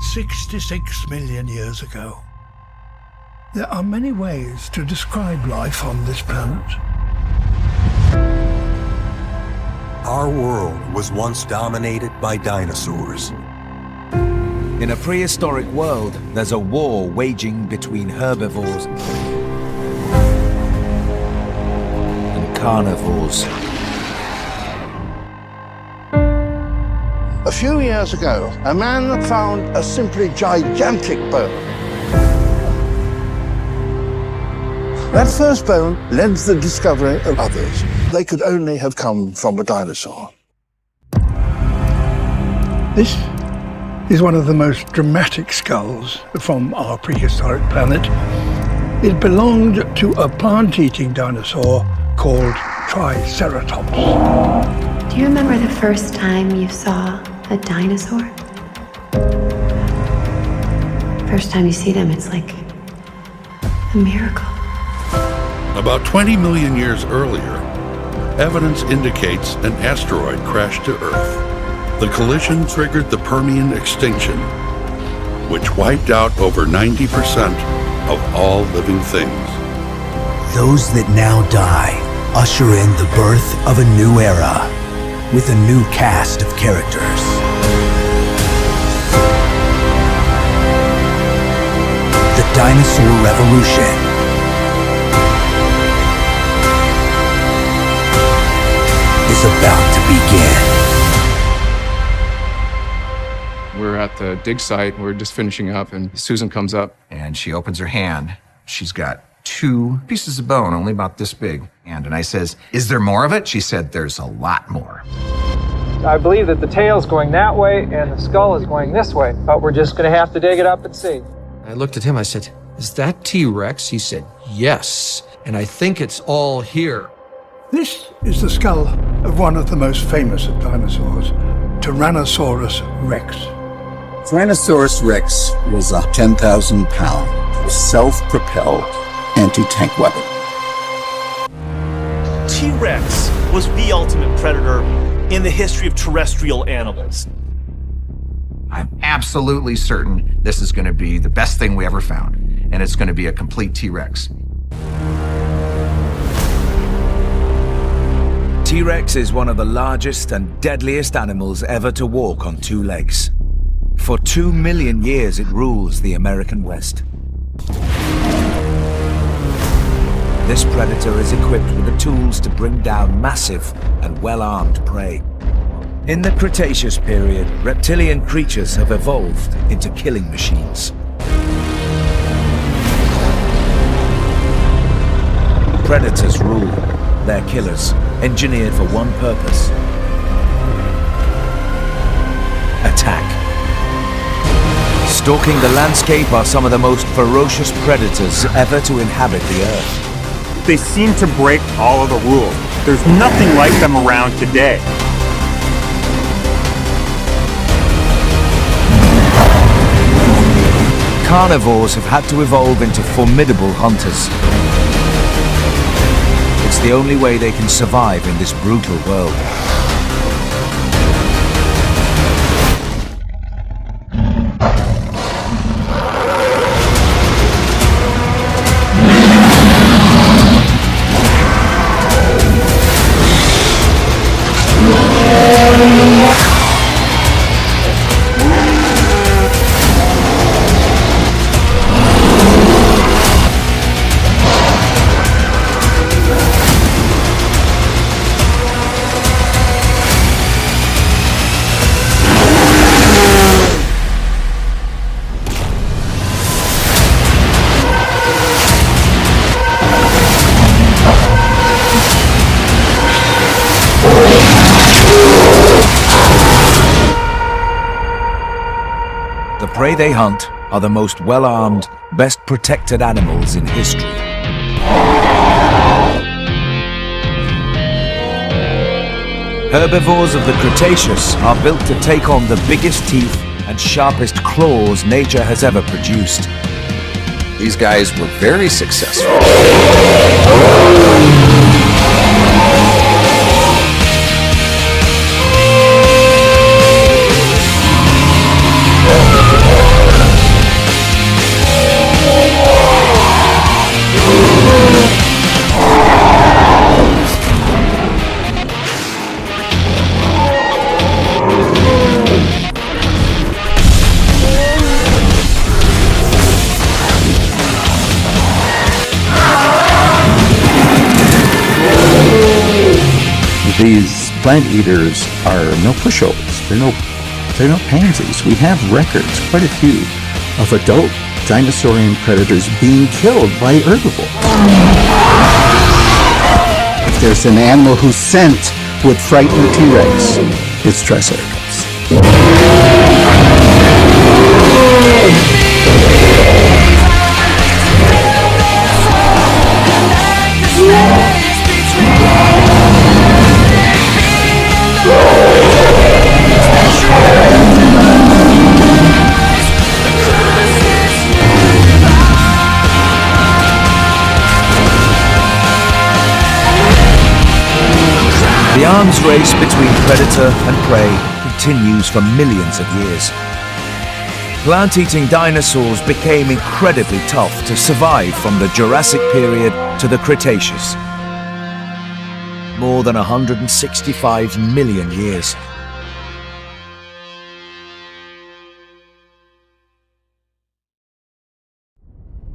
66 million years ago. There are many ways to describe life on this planet. Our world was once dominated by dinosaurs. In a prehistoric world, there's a war waging between herbivores and carnivores. A few years ago, a man found a simply gigantic bone. That first bone led to the discovery of others. They could only have come from a dinosaur. This is one of the most dramatic skulls from our prehistoric planet. It belonged to a plant-eating dinosaur called Triceratops. Do you remember the first time you saw a dinosaur? First time you see them, it's like a miracle. About 20 million years earlier, evidence indicates an asteroid crashed to Earth. The collision triggered the Permian extinction, which wiped out over 90% of all living things. Those that now die usher in the birth of a new era with a new cast of characters. The Dinosaur Revolution is about to begin. We're at the dig site. We're just finishing up, and Susan comes up. And she opens her hand. She's got 2 pieces of bone, only about this big. And I says, "Is there more of it?" She said, "There's a lot more." I believe that the tail's going that way and the skull is going this way, but we're just going to have to dig it up and see. I looked at him, I said, "Is that T-Rex?" He said, "Yes, and I think it's all here." This is the skull of one of the most famous of dinosaurs, Tyrannosaurus rex. Tyrannosaurus rex was a 10,000-pound, self-propelled anti-tank weapon. T-Rex was the ultimate predator in the history of terrestrial animals. I'm absolutely certain this is going to be the best thing we ever found, and it's going to be a complete T-Rex. T-Rex is one of the largest and deadliest animals ever to walk on 2 legs. For 2 million years, it rules the American West. This predator is equipped with the tools to bring down massive and well-armed prey. In the Cretaceous period, reptilian creatures have evolved into killing machines. Predators rule. They're killers, engineered for one purpose: attack. Stalking the landscape are some of the most ferocious predators ever to inhabit the Earth. They seem to break all of the rules. There's nothing like them around today. Carnivores have had to evolve into formidable hunters. It's the only way they can survive in this brutal world. The prey they hunt are the most well-armed, best protected animals in history. Herbivores of the Cretaceous are built to take on the biggest teeth and sharpest claws nature has ever produced. These guys were very successful. Plant eaters are no pushovers. They're no pansies. We have records, quite a few, of adult dinosaurian predators being killed by herbivores. If there's an animal whose scent would frighten a T-Rex, it's Triceratops. The arms race between predator and prey continues for millions of years. Plant-eating dinosaurs became incredibly tough to survive from the Jurassic period to the Cretaceous. More than 165 million years.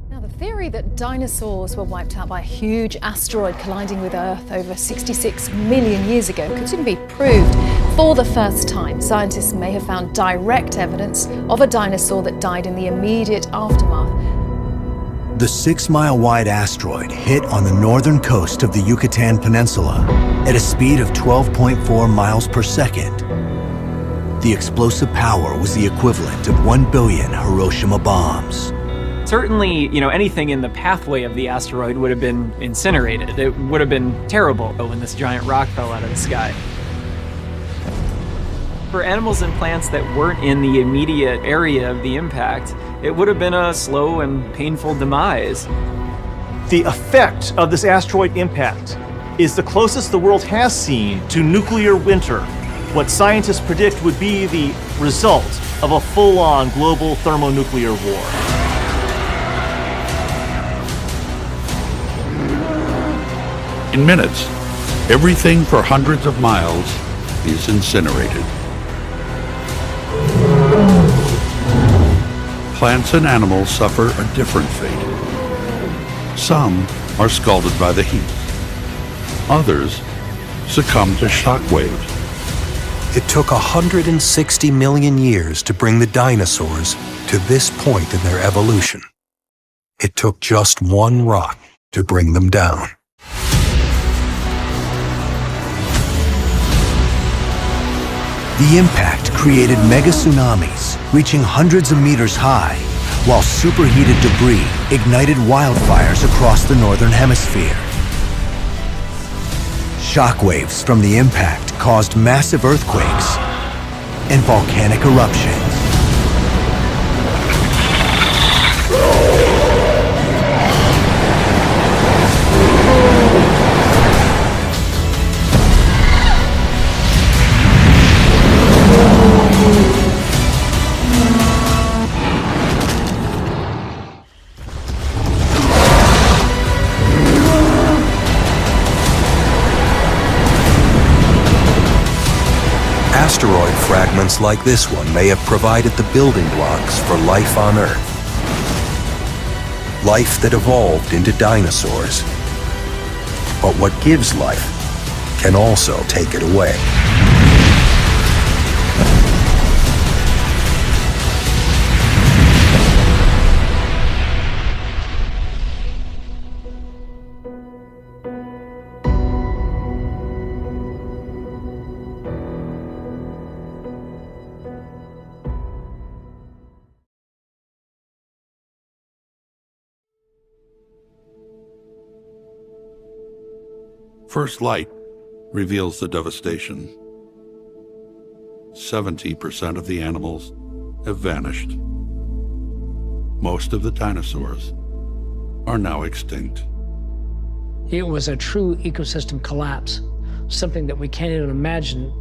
The theory that dinosaurs were wiped out by a huge asteroid colliding with Earth over 66 million years ago could soon be proved. For the first time, scientists may have found direct evidence of a dinosaur that died in the immediate aftermath. The 6-mile-wide asteroid hit on the northern coast of the Yucatan Peninsula at a speed of 12.4 miles per second. The explosive power was the equivalent of 1 billion Hiroshima bombs. Certainly, anything in the pathway of the asteroid would have been incinerated. It would have been terrible when this giant rock fell out of the sky. For animals and plants that weren't in the immediate area of the impact, it would have been a slow and painful demise. The effect of this asteroid impact is the closest the world has seen to nuclear winter, what scientists predict would be the result of a full-on global thermonuclear war. In minutes, everything for hundreds of miles is incinerated. Plants and animals suffer a different fate. Some are scalded by the heat. Others succumb to shock waves. It took 160 million years to bring the dinosaurs to this point in their evolution. It took just one rock to bring them down. The impact created mega tsunamis reaching hundreds of meters high, while superheated debris ignited wildfires across the northern hemisphere. Shockwaves from the impact caused massive earthquakes and volcanic eruptions. Asteroid fragments like this one may have provided the building blocks for life on Earth. Life that evolved into dinosaurs. But what gives life can also take it away. First light reveals the devastation. 70% of the animals have vanished. Most of the dinosaurs are now extinct. It was a true ecosystem collapse, something that we can't even imagine.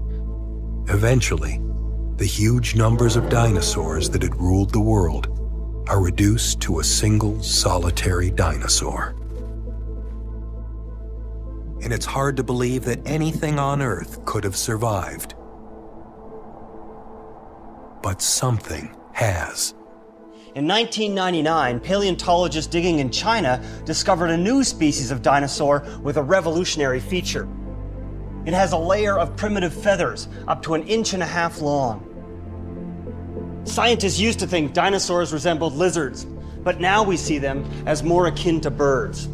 Eventually, the huge numbers of dinosaurs that had ruled the world are reduced to a single solitary dinosaur. And it's hard to believe that anything on Earth could have survived. But something has. In 1999, paleontologists digging in China discovered a new species of dinosaur with a revolutionary feature. It has a layer of primitive feathers up to 1.5 inches long. Scientists used to think dinosaurs resembled lizards, but now we see them as more akin to birds.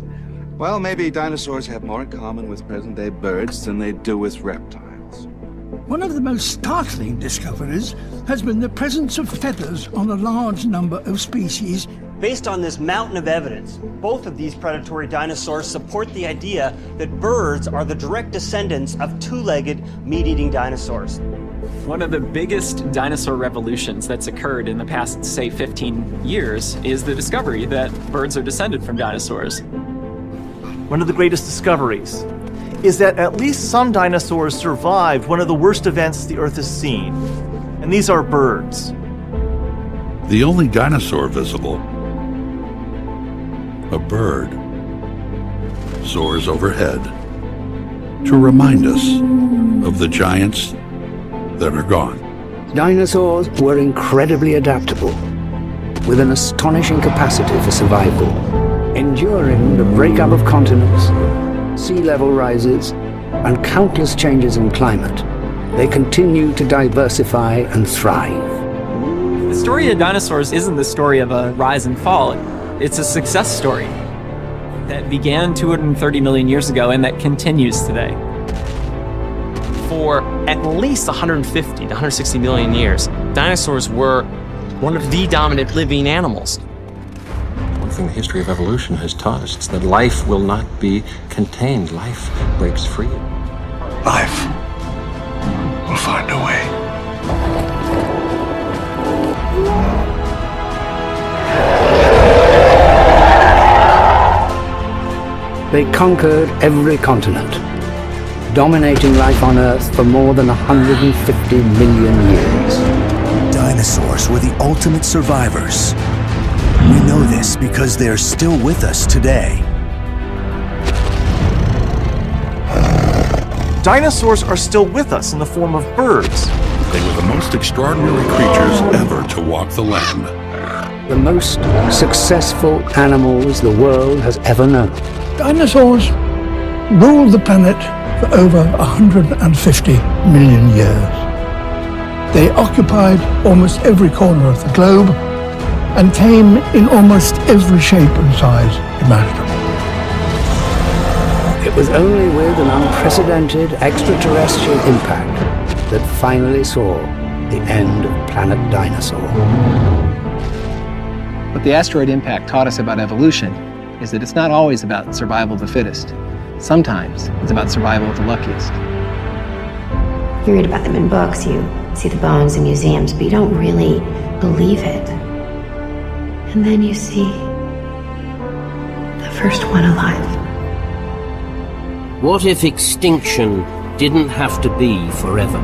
Well, maybe dinosaurs have more in common with present-day birds than they do with reptiles. One of the most startling discoveries has been the presence of feathers on a large number of species. Based on this mountain of evidence, both of these predatory dinosaurs support the idea that birds are the direct descendants of two-legged, meat-eating dinosaurs. One of the biggest dinosaur revolutions that's occurred in the past, say, 15 years is the discovery that birds are descended from dinosaurs. One of the greatest discoveries is that at least some dinosaurs survived one of the worst events the Earth has seen, and these are birds. The only dinosaur visible, a bird, soars overhead to remind us of the giants that are gone. Dinosaurs were incredibly adaptable, with an astonishing capacity for survival, enduring the breakup of continents, sea level rises, and countless changes in climate. They continue to diversify and thrive. The story of dinosaurs isn't the story of a rise and fall. It's a success story that began 230 million years ago and that continues today. For at least 150 to 160 million years, dinosaurs were one of the dominant living animals. One thing the history of evolution has taught us is that life will not be contained. Life breaks free. Life will find a way. They conquered every continent, dominating life on Earth for more than 150 million years. Dinosaurs were the ultimate survivors. We know this because they're still with us today. Dinosaurs are still with us in the form of birds. They were the most extraordinary creatures ever to walk the land. The most successful animals the world has ever known. Dinosaurs ruled the planet for over 150 million years. They occupied almost every corner of the globe and came in almost every shape and size imaginable. It was only with an unprecedented extraterrestrial impact that finally saw the end of Planet Dinosaur. What the asteroid impact taught us about evolution is that it's not always about survival of the fittest. Sometimes it's about survival of the luckiest. You read about them in books, you see the bones in museums, but you don't really believe it. And then you see the first one alive. What if extinction didn't have to be forever?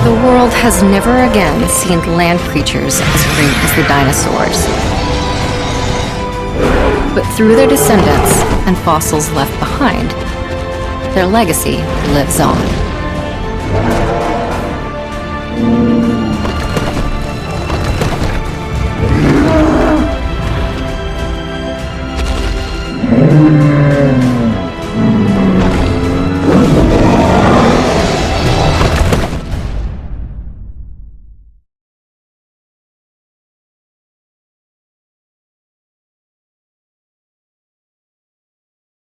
The world has never again seen land creatures as great as the dinosaurs. But through their descendants and fossils left behind, their legacy lives on.